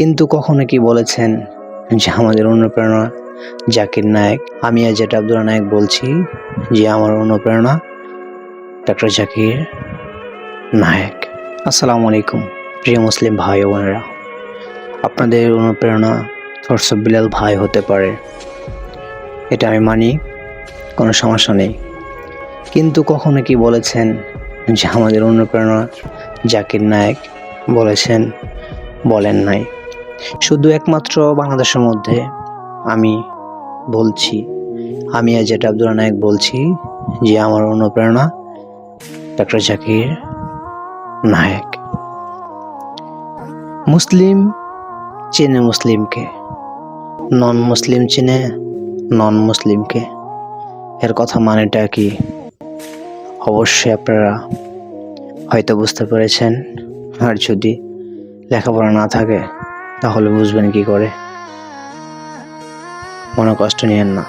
কিন্তু কখনো কি বলেছেন যে আমাদের অনুপ্রেরণা জাকির নায়েক? আমি আজ আব্দুল্লাহ নায়েক বলছি যে আমার অনুপ্রেরণা ডক্টর জাকির নায়েক। আসসালামু আলাইকুম প্রিয় মুসলিম ভাই ও বোনেরা, আপনাদের অনুপ্রেরণা থটস অফ বিলাল ভাই হতে পারে, এটা আমি মানি, কোনো সমস্যা নেই। কিন্তু কখনো কি বলেছেন যে আমাদের অনুপ্রেরণা জাকির নায়েক? বলেছেন? বলেন নাই। শুধু একমাত্র বাংলাদেশের মধ্যে আমি বলছি, আমি আজ আব্দুল্লাহ নায়েক বলছি যে আমার অনুপ্রেরণা ডক্টর জাকির নায়েক। মুসলিম চেনে মুসলিমকে, নন মুসলিম চেনে নন মুসলিমকে। এর কথা মানেটা কি অবশ্যই আপনারা হয়তো বুঝতে পেরেছেন, আর যদি লেখাপড়া না থাকে তাহলে বুঝবেন কি করে। মনে কষ্ট নিয়েন না।